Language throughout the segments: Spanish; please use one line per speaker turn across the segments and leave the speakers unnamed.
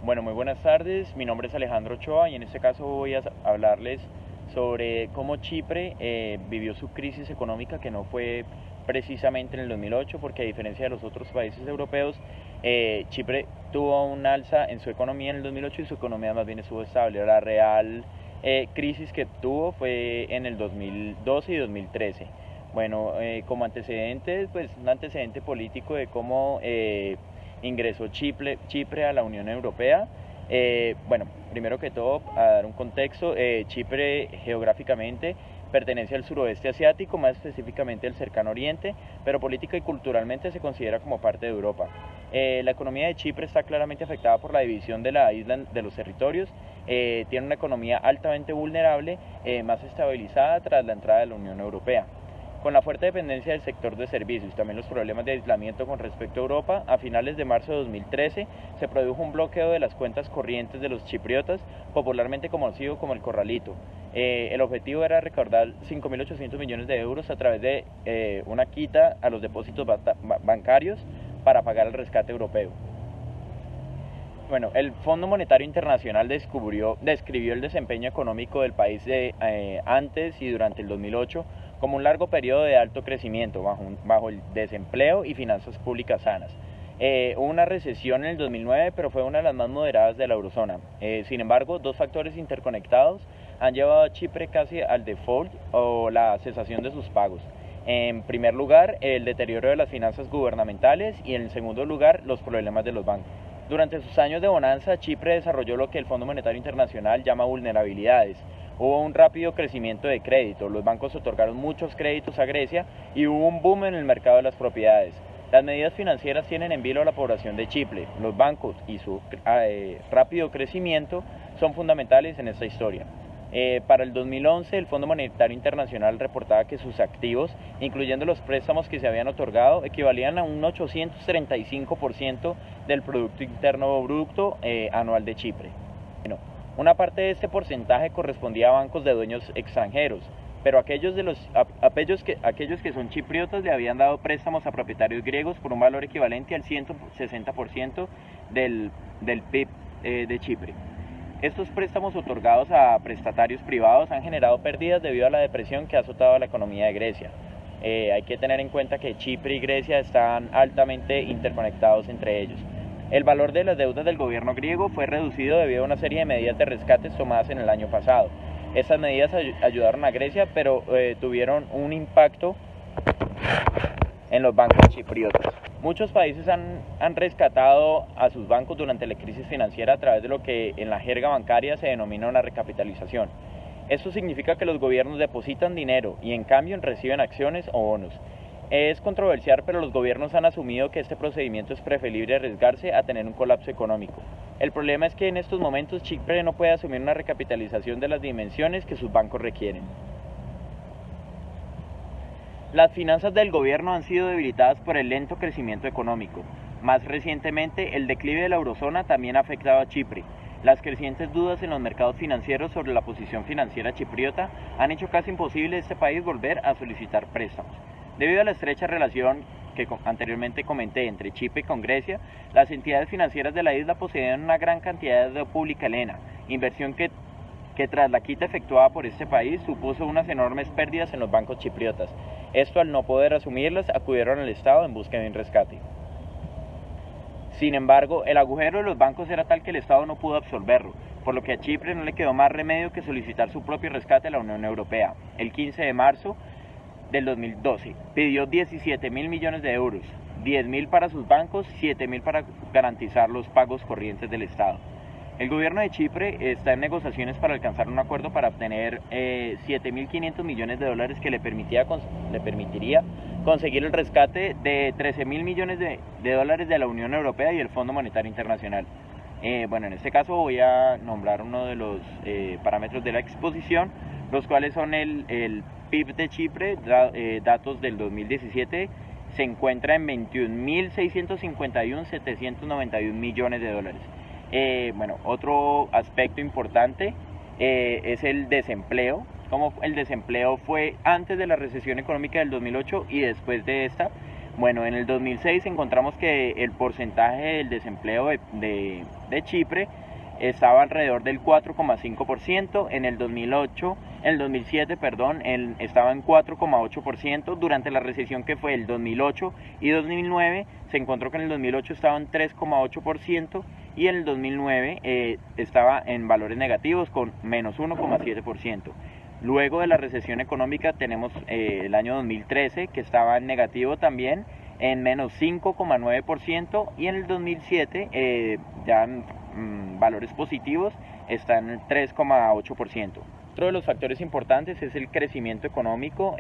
Bueno, muy buenas tardes. Mi nombre es Alejandro Ochoa y en este caso voy a hablarles sobre cómo Chipre vivió su crisis económica, que no fue precisamente en el 2008, porque a diferencia de los otros países europeos, Chipre tuvo un alza en su economía en el 2008 y su economía más bien estuvo estable. La real crisis que tuvo fue en el 2012 y 2013. Bueno, como antecedentes, pues un antecedente político de cómo ingresó Chipre a la Unión Europea. Bueno, primero que todo, a dar un contexto, Chipre geográficamente pertenece al suroeste asiático, más específicamente al cercano oriente, pero política y culturalmente se considera como parte de Europa. La economía de Chipre está claramente afectada por la división de la isla de los territorios, tiene una economía altamente vulnerable, más estabilizada tras la entrada de la Unión Europea. Con la fuerte dependencia del sector de servicios y también los problemas de aislamiento con respecto a Europa, a finales de marzo de 2013 se produjo un bloqueo de las cuentas corrientes de los chipriotas, popularmente conocido como el Corralito. El objetivo era recaudar 5.800 millones de euros a través de una quita a los depósitos bancarios para pagar el rescate europeo. Bueno, el Fondo Monetario Internacional describió el desempeño económico del país antes y durante el 2008 como un largo periodo de alto crecimiento bajo el desempleo y finanzas públicas sanas. Hubo una recesión en el 2009, pero fue una de las más moderadas de la eurozona. Sin embargo, dos factores interconectados han llevado a Chipre casi al default o la cesación de sus pagos. En primer lugar, el deterioro de las finanzas gubernamentales y en segundo lugar, los problemas de los bancos. Durante sus años de bonanza, Chipre desarrolló lo que el Fondo Monetario Internacional llama vulnerabilidades. Hubo un rápido crecimiento de crédito, los bancos otorgaron muchos créditos a Grecia y hubo un boom en el mercado de las propiedades. Las medidas financieras tienen en vilo a la población de Chipre. Los bancos y su rápido crecimiento son fundamentales en esta historia. Para el 2011, el Fondo Monetario Internacional reportaba que sus activos, incluyendo los préstamos que se habían otorgado, equivalían a un 835% del Producto Interno Bruto anual de Chipre. Bueno, una parte de este porcentaje correspondía a bancos de dueños extranjeros, pero aquellos que son chipriotas le habían dado préstamos a propietarios griegos por un valor equivalente al 160% del PIB de Chipre. Estos préstamos otorgados a prestatarios privados han generado pérdidas debido a la depresión que ha azotado a la economía de Grecia. Hay que tener en cuenta que Chipre y Grecia están altamente interconectados entre ellos. El valor de las deudas del gobierno griego fue reducido debido a una serie de medidas de rescates tomadas en el año pasado. Estas medidas ayudaron a Grecia, pero tuvieron un impacto en los bancos chipriotas. Muchos países han rescatado a sus bancos durante la crisis financiera a través de lo que en la jerga bancaria se denomina una recapitalización. Esto significa que los gobiernos depositan dinero y en cambio reciben acciones o bonos. Es controversial, pero los gobiernos han asumido que este procedimiento es preferible arriesgarse a tener un colapso económico. El problema es que en estos momentos Chipre no puede asumir una recapitalización de las dimensiones que sus bancos requieren. Las finanzas del gobierno han sido debilitadas por el lento crecimiento económico. Más recientemente, el declive de la eurozona también ha afectado a Chipre. Las crecientes dudas en los mercados financieros sobre la posición financiera chipriota han hecho casi imposible a este país volver a solicitar préstamos. Debido a la estrecha relación que anteriormente comenté entre Chipre y con Grecia, las entidades financieras de la isla poseen una gran cantidad de deuda pública helena, inversión que tras la quita efectuada por este país supuso unas enormes pérdidas en los bancos chipriotas. Esto, al no poder asumirlas, acudieron al Estado en busca de un rescate. Sin embargo, el agujero de los bancos era tal que el Estado no pudo absorberlo, por lo que a Chipre no le quedó más remedio que solicitar su propio rescate a la Unión Europea. El 15 de marzo del 2012 pidió 17.000 millones de euros, 10.000 para sus bancos, 7.000 para garantizar los pagos corrientes del Estado. El gobierno de Chipre está en negociaciones para alcanzar un acuerdo para obtener 7.500 millones de dólares que le permitiría conseguir el rescate de 13.000 millones de dólares de la Unión Europea y el Fondo Monetario Internacional. Bueno, en este caso voy a nombrar uno de los parámetros de la exposición, los cuales son el PIB de Chipre, datos del 2017, se encuentra en 21.651.791 millones de dólares. Bueno, otro aspecto importante es el desempleo, como el desempleo fue antes de la recesión económica del 2008 y después de esta. Bueno, en el 2006 encontramos que el porcentaje del desempleo de Chipre estaba alrededor del 4,5%, en el 2007, perdón, estaba en 4,8%, durante la recesión que fue el 2008 y 2009, se encontró que en el 2008 estaba en 3,8% y en el 2009 estaba en valores negativos con menos 1,7%. Luego de la recesión económica tenemos el año 2013 que estaba en negativo también en menos 5,9% y en el 2007 ya en valores positivos está en el 3,8%. Otro de los factores importantes es el crecimiento económico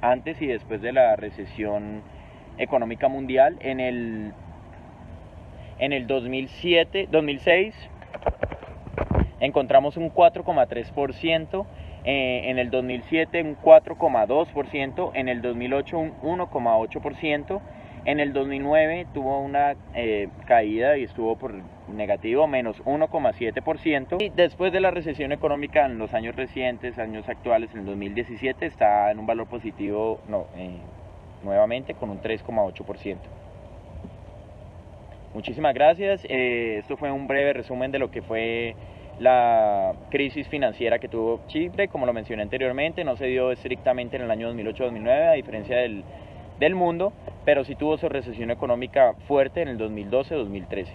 antes y después de la recesión económica mundial. En el 2006 encontramos un 4,3%, en el 2007 un 4,2%, en el 2008 un 1,8%, en el 2009 tuvo una caída y estuvo por negativo, menos 1,7%, y después de la recesión económica en los años recientes, años actuales, en el 2017 está en un valor positivo nuevamente con un 3,8%. Muchísimas gracias. Esto fue un breve resumen de lo que fue la crisis financiera que tuvo Chipre. Como lo mencioné anteriormente, no se dio estrictamente en el año 2008-2009, a diferencia del mundo, pero sí tuvo su recesión económica fuerte en el 2012-2013.